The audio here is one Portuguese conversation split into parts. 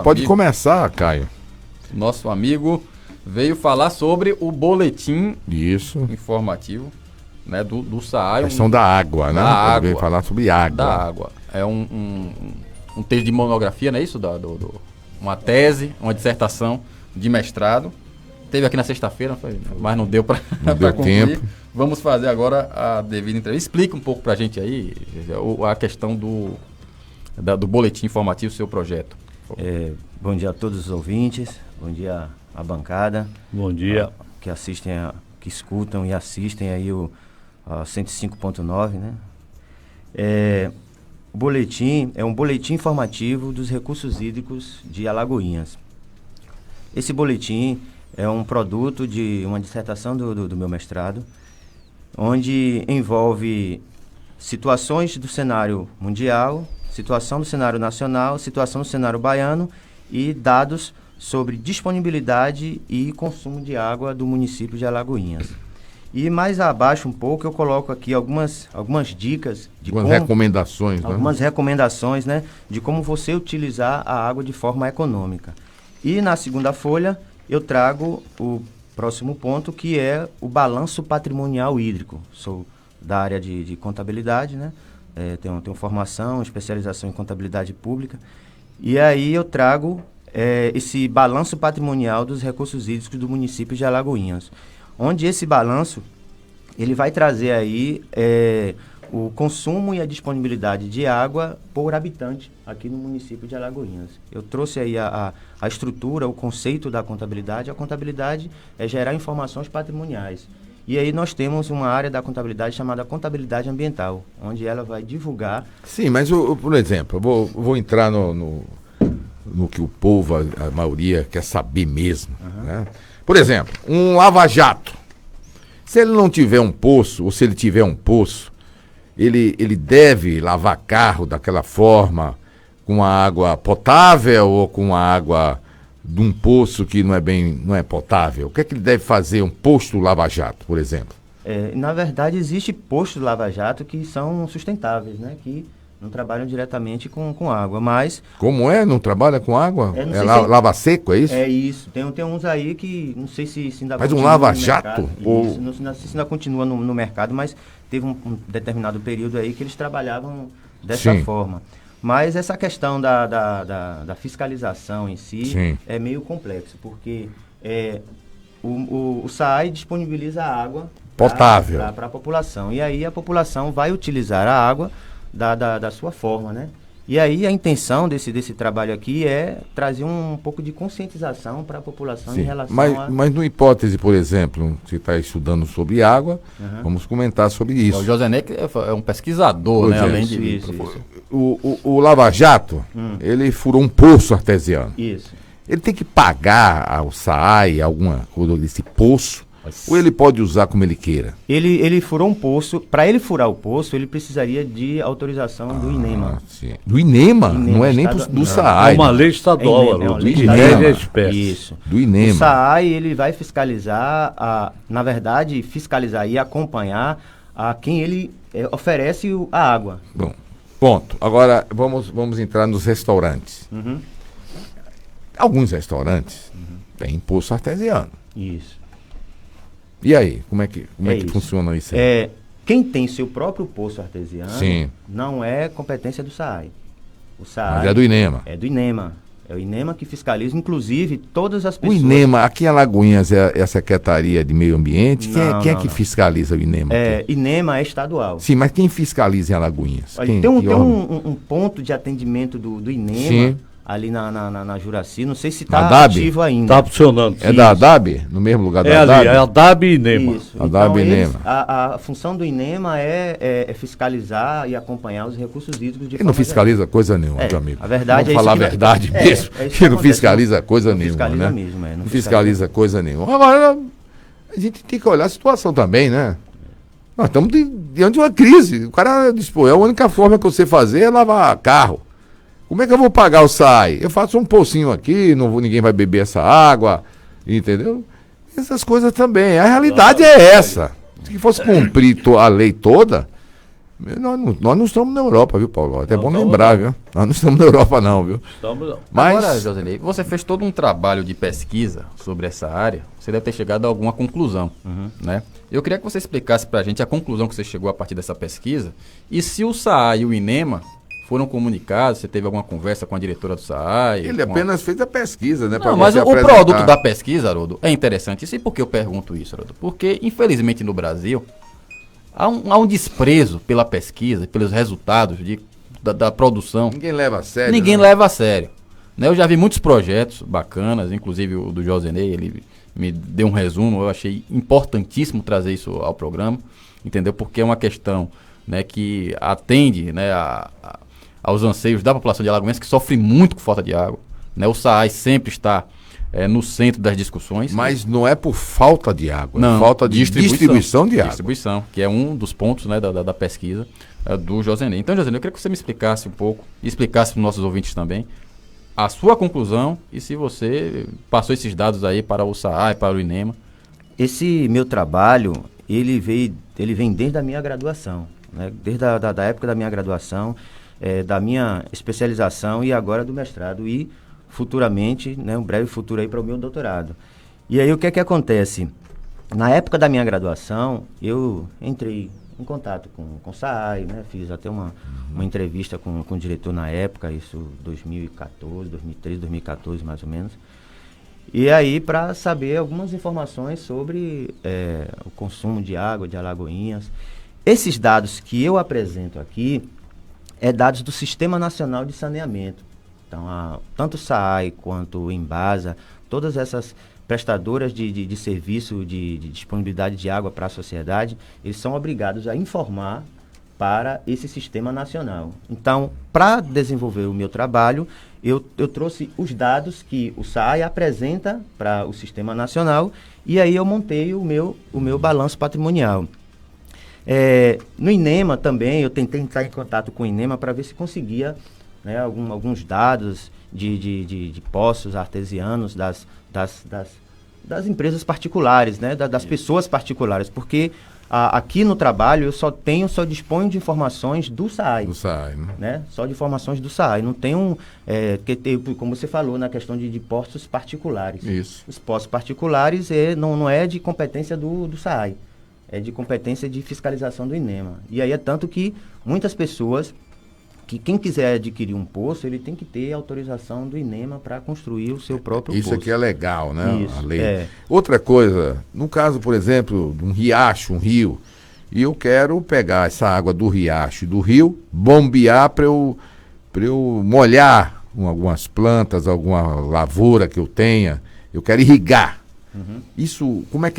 Pode começar, Caio. Nosso amigo veio falar sobre o boletim informativo, né, do SAAI. A questão da água, né? Ele veio falar sobre água. Da água. É um texto de monografia, não é isso? Uma tese, uma dissertação de mestrado. Teve aqui na sexta-feira, mas não deu para concluir. Tempo. Vamos fazer agora a devida entrevista. Explica um pouco para a gente aí a questão do boletim informativo, seu projeto. Bom dia a todos os ouvintes, bom dia à bancada. Bom dia. Que assistem, que escutam e assistem aí o 105.9, né? O boletim é um boletim informativo dos recursos hídricos de Alagoinhas. Esse boletim é um produto de uma dissertação do meu mestrado, onde envolve situações do cenário mundial, situação do cenário nacional, situação do cenário baiano e dados sobre disponibilidade e consumo de água do município de Alagoinhas. E mais abaixo um pouco eu coloco aqui algumas dicas. Recomendações. Algumas recomendações, né, de como você utilizar a água de forma econômica. E na segunda folha eu trago o próximo ponto, que é o balanço patrimonial hídrico. Sou da área de contabilidade, né? Tenho formação, especialização em contabilidade pública. E aí eu trago esse balanço patrimonial dos recursos hídricos do município de Alagoinhas, onde esse balanço ele vai trazer aí o consumo e a disponibilidade de água por habitante aqui no município de Alagoinhas. Eu trouxe aí a estrutura, o conceito da contabilidade. A contabilidade é gerar informações patrimoniais. E aí nós temos uma área da contabilidade chamada contabilidade ambiental, onde ela vai divulgar... Sim, mas, por exemplo, eu vou entrar no que o povo, a maioria, quer saber mesmo. Né? Por exemplo, um lava-jato. Se ele não tiver um poço, ou se ele tiver um poço, ele deve lavar carro daquela forma, com a água potável ou com a água de um poço que não é potável? O que é que ele deve fazer, um posto lava-jato, por exemplo? Na verdade, existe postos lava-jato que são sustentáveis, né? Que não trabalham diretamente com água, mas... Como é? Não trabalha com água? Lava seco, é isso? É isso. Tem uns aí que não sei se ainda... Mas um lava-jato? Não sei se ainda continua no mercado, mas teve um determinado período aí que eles trabalhavam dessa forma. Mas essa questão da fiscalização em si é meio complexo, porque o SAAI disponibiliza a água potável para a população. E aí a população vai utilizar a água da sua forma, né? E aí a intenção desse trabalho aqui é trazer um pouco de conscientização para a população em relação Mas no hipótese, por exemplo, você está estudando sobre água, vamos comentar sobre isso. O José Neck é um pesquisador, né? Além de isso. O Lava Jato, ele furou um poço artesiano. Isso. Ele tem que pagar ao SAAI alguma coisa desse poço? Ou ele pode usar como ele queira? Ele furou um poço. Para ele furar o poço, ele precisaria de autorização do INEMA. Sim. Do INEMA? Não é nem do SAAI. É uma lei estadual, do INEMA. Isso. Do INEMA. O SAAI, ele vai fiscalizar, na verdade, fiscalizar e acompanhar a quem ele oferece a água. Bom, ponto. Agora, vamos entrar nos restaurantes. Alguns restaurantes têm poço artesiano. Isso. E aí, como é que funciona isso aí? Quem tem seu próprio poço artesiano não é competência do SAAI. O SAAI mas é do INEMA. É do INEMA. É o INEMA que fiscaliza, inclusive, todas as pessoas... O INEMA, aqui em Alagoinhas, é a Secretaria de Meio Ambiente? Quem é que fiscaliza o INEMA? INEMA é estadual. Sim, mas quem fiscaliza em Alagoinhas? Tem um ponto de atendimento do INEMA... ali na Juraci, não sei se está ativo ainda. Está funcionando. É da ADAB? No mesmo lugar da ADAB? É a ADAB e INEMA. Isso. ADAB e INEMA. A função do INEMA é fiscalizar e acompanhar os recursos hídricos de Ele não fiscaliza coisa nenhuma, meu amigo. A verdade Vamos falar a verdade mesmo. Ele não fiscaliza coisa nenhuma, né? Não fiscaliza coisa nenhuma. Agora, a gente tem que olhar a situação também, né? Nós estamos diante de uma crise. O cara diz, a única forma que você fazer é lavar carro. Como é que eu vou pagar o SAAI? Eu faço um pocinho aqui, ninguém vai beber essa água, entendeu? Essas coisas também. A realidade é essa. Se fosse cumprir a lei toda, Nós não estamos na Europa, viu, Paulo? Até é bom Não, lembrar, viu? Nós não estamos na Europa, não, viu? Estamos... Mas, Agora, Josenei, você fez todo um trabalho de pesquisa sobre essa área, você deve ter chegado a alguma conclusão, né? Eu queria que você explicasse pra gente a conclusão que você chegou a partir dessa pesquisa e se o SAAI e o INEMA foram comunicados, você teve alguma conversa com a diretora do SAAI? ele apenas fez a pesquisa, né? pra Não, mas você o apresentar. produto da pesquisa, Haroldo, é interessante. E por que eu pergunto isso, Haroldo? Porque, infelizmente, no Brasil, há um desprezo pela pesquisa, pelos resultados da produção. Ninguém leva a sério. Ninguém né? leva a sério. Né? Eu já vi muitos projetos bacanas, inclusive o do Josenei, ele me deu um resumo, eu achei importantíssimo trazer isso ao programa, entendeu? Porque é uma questão, né, que atende, né, aos anseios da população de Alagoinhas, que sofre muito com falta de água. Né? O SAAI sempre está no centro das discussões. Mas não é por falta de água, Não, é falta de distribuição de água. Distribuição, que é um dos pontos, né, da pesquisa do Josenei. Então, Josenei, eu queria que você me explicasse um pouco, e explicasse para os nossos ouvintes também, a sua conclusão e se você passou esses dados aí para o SAAI, para o INEMA. Esse meu trabalho, ele vem desde a minha graduação, né? Desde da época da minha graduação, da minha especialização e agora do mestrado e futuramente, né, um breve futuro aí para o meu doutorado. E aí o que é que acontece? Na época da minha graduação, eu entrei em contato com o SAAI, né, fiz até uma entrevista com o diretor na época, isso 2014, 2013, 2014 mais ou menos. E aí para saber algumas informações sobre o consumo de água de Alagoinhas. Esses dados que eu apresento aqui dados do Sistema Nacional de Saneamento. Então, tanto o SAAI quanto o Embasa, todas essas prestadoras de serviço de disponibilidade de água para a sociedade, eles são obrigados a informar para esse sistema nacional. Então, para desenvolver o meu trabalho, eu trouxe os dados que o SAAI apresenta para o sistema nacional e aí eu montei o meu balanço patrimonial. No INEMA também, eu tentei entrar em contato com o INEMA para ver se conseguia, né, alguns dados de poços artesianos das empresas particulares, né, das pessoas particulares, porque aqui no trabalho eu só disponho de informações do SAAI. Do SAAI, né? Só de informações do SAAI. Não tenho, como você falou, na questão de poços particulares. Isso. Os poços particulares não é de competência do SAAI, é de competência de fiscalização do INEMA. E aí é tanto que muitas pessoas, que quem quiser adquirir um poço, ele tem que ter autorização do INEMA para construir o seu próprio poço. Isso aqui é legal, né? Isso, a lei. Outra coisa, no caso, por exemplo, de um riacho, um rio, e eu quero pegar essa água do riacho e do rio, bombear para eu molhar algumas plantas, alguma lavoura que eu tenha, eu quero irrigar. Isso, como é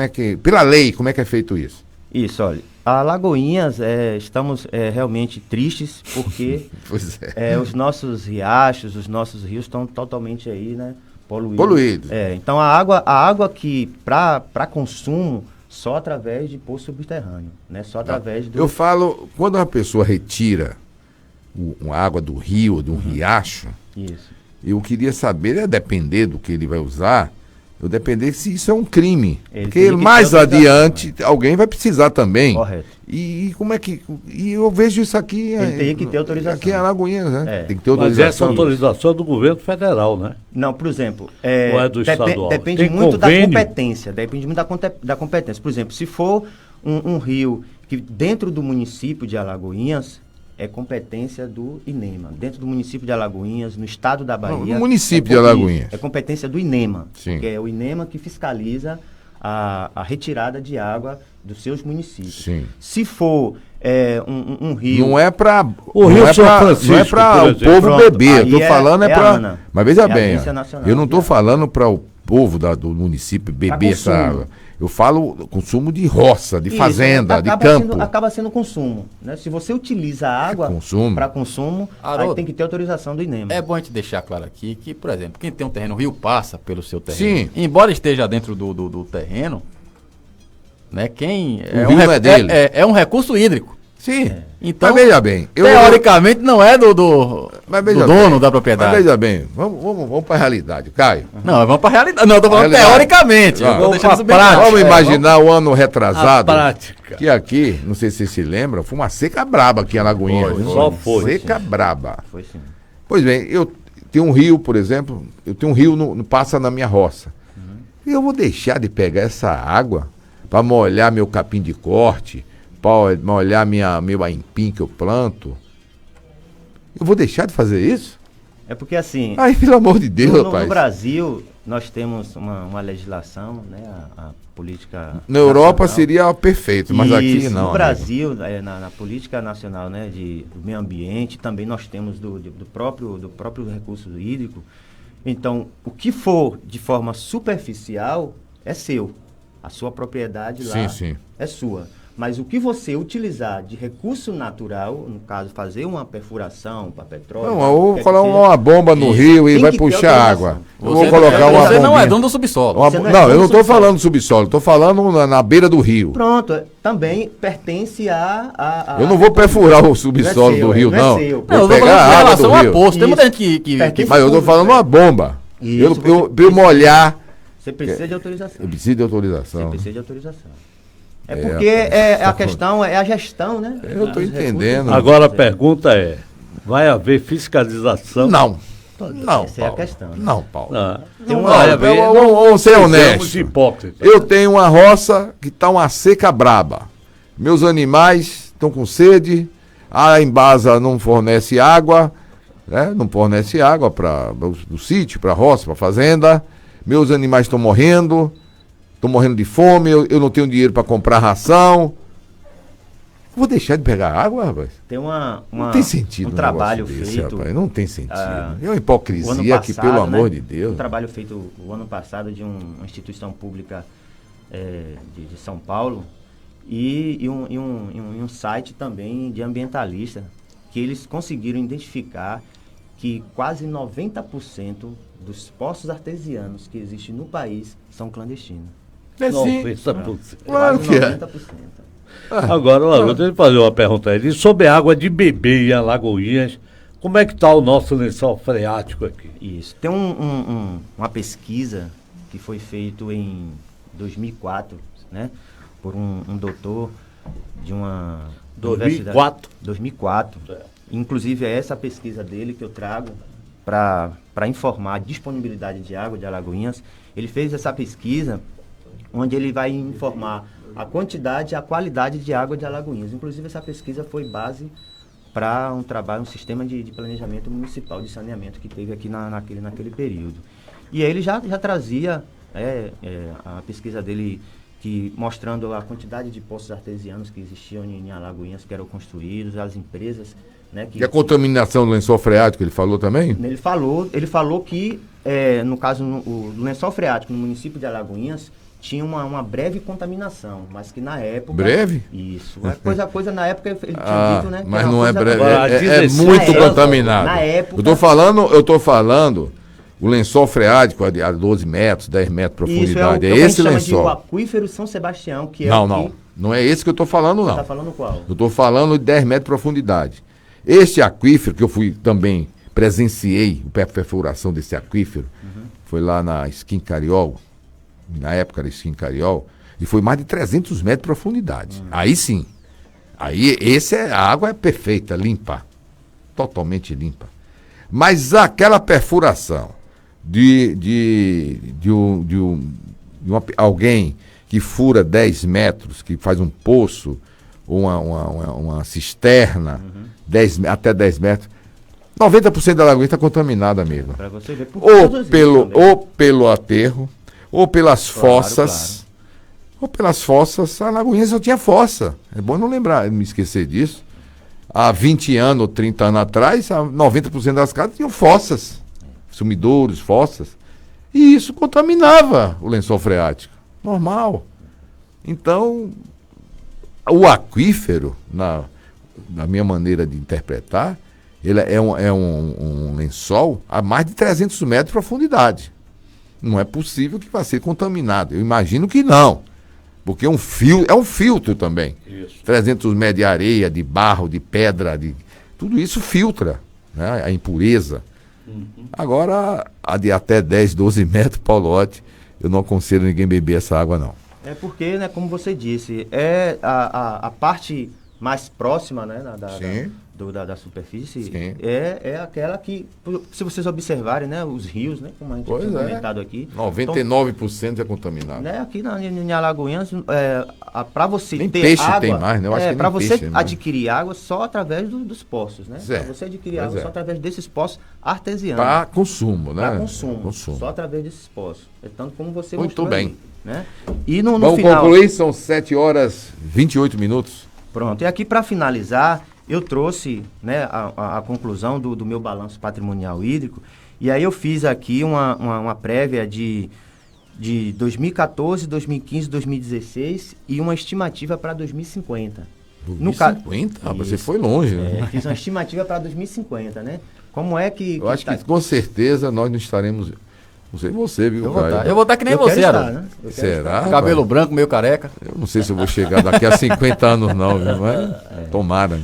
que, pela lei, como é que é feito isso? Isso, olha, a Alagoinhas, estamos realmente tristes porque Pois os nossos riachos, os nossos rios estão totalmente aí, né, poluídos. Poluídos. Então a água que para consumo só através de poço subterrâneo, né, só através do... Eu falo, quando uma pessoa retira a água do rio, de um riacho, Isso. eu queria saber, depender do que ele vai usar, eu depender se isso é um crime. Ele Porque teria que mais ter autorização, adiante alguém vai precisar também. Correto. E como é que... E eu vejo isso aqui... Ele teria que ter autorização. Aqui em Alagoinhas, né? É. Tem que ter Mas autorização. essa autorização é do governo federal, né? Não, por exemplo, Ou é do estadual? depende Tem muito da convênio? competência. Depende muito da competência. Por exemplo, se for um rio que dentro do município de Alagoinhas, é competência do INEMA. Dentro do município de Alagoinhas, no estado da Bahia... No município de Alagoinhas. É competência do INEMA. Sim. Porque é o INEMA que fiscaliza a retirada de água dos seus municípios. Sim. Se for um rio... Não é para O Rio São Francisco, não é para por o exemplo. povo Pronto, beber. Eu tô aí falando é a para... ANA. Mas veja É a bem, Agência ó, Nacional eu não estou de Água. falando para o povo do município beber essa consumo. água. Eu falo consumo de roça, de Isso, fazenda, de acaba campo. acaba sendo consumo, né? Se você utiliza a água consumo. para consumo, Haroldo, aí tem que ter autorização do INEMA. É bom a gente deixar claro aqui que, por exemplo, quem tem um terreno, o rio passa pelo seu terreno. Sim. Embora esteja dentro do terreno, né? Quem O rio não é dele. É um recurso hídrico. Sim. Então, mas veja bem. Teoricamente não é do dono da propriedade. Mas veja bem, vamos para a realidade, Caio. Não, vamos para a realidade. Não, eu tô falando teoricamente. Não, vamos imaginar o ano retrasado. Que aqui, não sei se você se lembra, foi uma seca braba aqui em Alagoinhas. Só foi. Seca braba. Foi sim. Pois bem, eu tenho um rio, por exemplo, passa na minha roça. E eu vou deixar de pegar essa água para molhar meu capim de corte, para molhar meu aipim que eu planto. Eu vou deixar de fazer isso? É porque assim... Ai, pelo amor de Deus, rapaz. No Brasil, nós temos uma legislação, né, a política... Na Europa seria perfeito, mas aqui não. No Brasil, na política nacional, né, do meio ambiente, também nós temos do próprio recurso hídrico. Então, o que for de forma superficial é seu. A sua propriedade lá é sua. Mas o que você utilizar de recurso natural, no caso, fazer uma perfuração para petróleo... Não, eu vou colocar uma bomba no rio e vai puxar água. Eu vou colocar uma Você não é dono do subsolo. Não, eu não estou falando do subsolo, estou falando na beira do rio. Pronto, também pertence a... Eu não vou perfurar o subsolo do rio, não. Eu vou pegar a água do rio. Poço. Tem muita gente que mas eu estou falando uma bomba. Para eu molhar... Você precisa de autorização. Eu preciso de autorização. Você precisa de autorização. É porque a questão é a gestão, né? Eu estou entendendo. Agora a pergunta é, vai haver fiscalização? Não, essa é a questão. Né? Não, Paulo. Vamos ser honestos. Hipócritas. Eu tenho uma roça que está uma seca braba. Meus animais estão com sede, a Embasa não fornece água, né? Não fornece água para o sítio, para a roça, para a fazenda. Meus animais estão morrendo de fome, eu não tenho dinheiro para comprar ração. Vou deixar de pegar água, rapaz? Tem não tem sentido um trabalho desse, feito. Rapaz, não tem sentido. É uma hipocrisia passado, que, pelo amor de Deus. Um trabalho feito o ano passado de uma instituição pública de São Paulo e um site também de ambientalista, que eles conseguiram identificar que quase 90% dos poços artesianos que existem no país são clandestinos. É sim. 90%. Claro que é. 90%. Agora, Laura, deixa eu fazer uma pergunta aí. Sobre a água de beber em Alagoinhas, como é que está o nosso lençol freático aqui? Isso. Tem uma pesquisa que foi feita em 2004, né? Por um doutor de uma... 2004? 2004. É. Inclusive é essa pesquisa dele que eu trago para informar a disponibilidade de água de Alagoinhas. Ele fez essa pesquisa onde ele vai informar a quantidade e a qualidade de água de Alagoinhas. Inclusive, essa pesquisa foi base para um sistema de planejamento municipal de saneamento que teve aqui naquele período. E aí ele já trazia a pesquisa dele mostrando a quantidade de poços artesianos que existiam em Alagoinhas, que eram construídos, as empresas... Né, e a contaminação do lençol freático, ele falou também? Ele falou que, no caso, o lençol freático no município de Alagoinhas tinha uma breve contaminação, mas que na época... Breve? Isso. Coisa na época ele tinha dito, né? Mas não é breve, é muito contaminado. Na época... Eu tô falando o lençol freático a 12 metros, 10 metros de profundidade. Isso, é esse lençol. O aquífero São Sebastião, que é Não é esse que eu tô falando, não. Você tá falando qual? Eu tô falando de 10 metros de profundidade. Este aquífero, que eu também presenciei a perfuração desse aquífero, foi lá na Skin Cariol, na época da Skin Cariol, e foi mais de 300 metros de profundidade. Aí sim. Aí a água é perfeita, limpa. Totalmente limpa. Mas aquela perfuração de alguém que fura 10 metros, que faz um poço, ou uma cisterna, até 10 metros, 90% da lagoa está contaminada mesmo. Para você ver ou pelo aterro, ou pelas fossas. Claro. Ou pelas fossas, a Lagoinha só tinha fossa. É bom não lembrar, me esquecer disso. Há 20 anos ou 30 anos atrás, 90% das casas tinham fossas, sumidouros, fossas. E isso contaminava o lençol freático. Normal. Então, o aquífero, na minha maneira de interpretar, ele é um lençol a mais de 300 metros de profundidade. Não é possível que vá ser contaminado. Eu imagino que não. Porque é um filtro também. Isso. 300 metros de areia, de barro, de pedra, tudo isso filtra, né, a impureza. Agora, a de até 10, 12 metros, Paulote, eu não aconselho ninguém beber essa água, não. É porque, né, como você disse, é a parte mais próxima, né, da superfície, Sim. é aquela que, se vocês observarem, né, os rios, né, como a gente tinha comentado aqui. 99% é contaminado. Né, aqui em Alagoinhas, para você Nem ter peixe água, tem mais, né? Eu acho que para nem você peixe, adquirir água só através dos poços, né? É, Para você adquirir água pois só é. através desses poços artesianos. Para consumo, né? Para consumo, só através desses poços. É tanto como você Muito mostrou bem. aí, né? E no Vamos final... concluir, são 7 horas 28 minutos. Pronto, e aqui para finalizar, eu trouxe, né, a conclusão do meu balanço patrimonial hídrico, e aí eu fiz aqui uma prévia de 2014, 2015, 2016 e uma estimativa para 2050. 2050? Você foi longe, né? Fiz uma estimativa para 2050, né? Como é que... Eu acho que com certeza nós não estaremos... Não sei você, viu, Caio? Eu vou estar que nem Eu quero você, estar, Haroldo. né? Eu quero Será? Cabelo rapaz? branco, meio careca. Eu não sei se eu vou chegar daqui a 50 anos, não, viu? Mas tomara.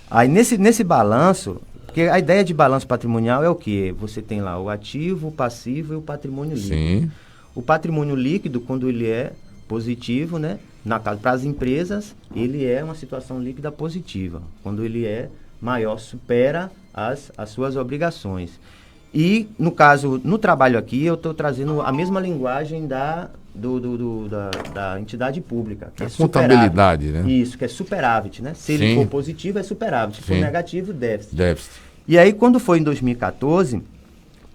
Aí nesse balanço, porque a ideia de balanço patrimonial é o quê? Você tem lá o ativo, o passivo e o patrimônio líquido. Sim. O patrimônio líquido, quando ele é positivo, né? Na caso, para as empresas, ele é uma situação líquida positiva. Quando ele é maior, supera as suas obrigações. E, no caso, no trabalho aqui, eu estou trazendo a mesma linguagem da entidade pública. Que é contabilidade, né? Isso, que é superávit, né? Se ele for positivo, é superávit. Se for negativo, déficit. E aí, quando foi em 2014,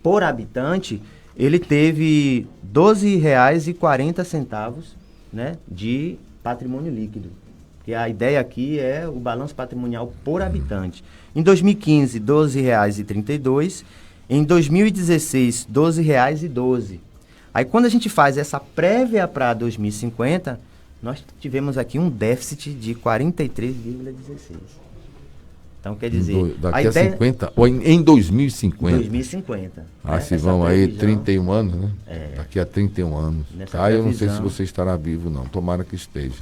por habitante, ele teve R$ 12,40, né, de patrimônio líquido. Que a ideia aqui é o balanço patrimonial por habitante. Em 2015, R$ 12,32. Em 2016, R$ 12,12. Aí, quando a gente faz essa prévia para 2050, nós tivemos aqui um déficit de 43,16. Então, quer dizer... Daqui a 50... Ou em 2050. 2050. Ah, se vão aí 31 anos, né? Daqui a 31 anos. Eu não sei se você estará vivo, não. Tomara que esteja.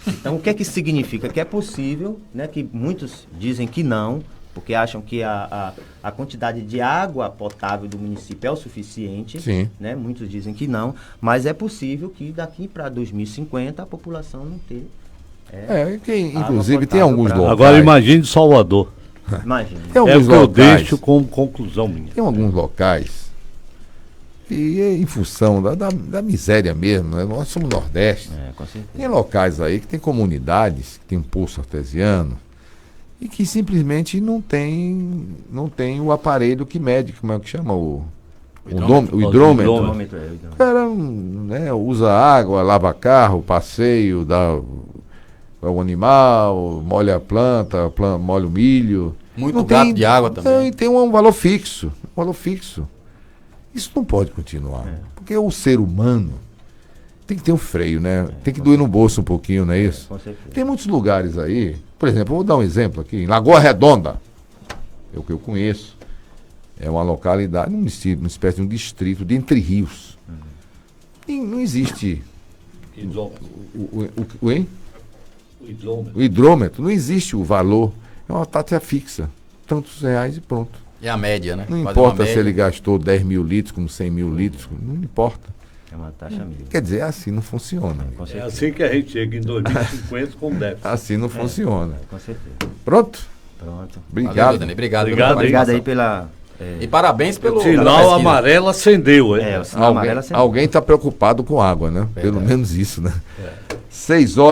Então, o que é que significa? Que é possível, né? Que muitos dizem que não, porque acham que a quantidade de água potável do município é o suficiente. Sim. Né? Muitos dizem que não, mas é possível que daqui para 2050 a população não tenha. Inclusive tem alguns locais. Agora imagine Salvador. Imagina. Tem alguns que eu locais, deixo como conclusão minha. Tem alguns locais que é em função da miséria mesmo, né? Nós somos Nordeste. Com certeza. Tem locais aí que tem comunidades, que tem um poço artesiano e que simplesmente não tem o aparelho que mede, como é que chama? O hidrômetro. O cara, né, usa água, lava carro, passeio, dá o animal, molha a planta, molha o milho. Muito gato de água também. Tem um valor fixo. Isso não pode continuar. Porque o ser humano tem que ter um freio, né? Tem que doer no bolso um pouquinho, não é isso? Com certeza. Tem muitos lugares aí, por exemplo, eu vou dar um exemplo aqui, em Lagoa Redonda, é o que eu conheço, é uma localidade, uma espécie de um distrito de Entre Rios. E não existe o hidrômetro, não existe o valor, é uma taxa fixa, tantos reais e pronto. É a média, né? Não importa se ele gastou 10 mil litros, como 100 mil litros, não importa. É uma taxa mesmo. Quer dizer, assim não funciona. É assim que a gente chega em 2050 com déficit. Assim não funciona. Com certeza. Pronto? Pronto. Obrigado. Valeu, Dani. Obrigado aí pela... E parabéns pelo... O sinal amarelo acendeu, hein? O sinal amarelo acendeu. Alguém está preocupado com água, né? Pelo menos isso, né? 6 horas.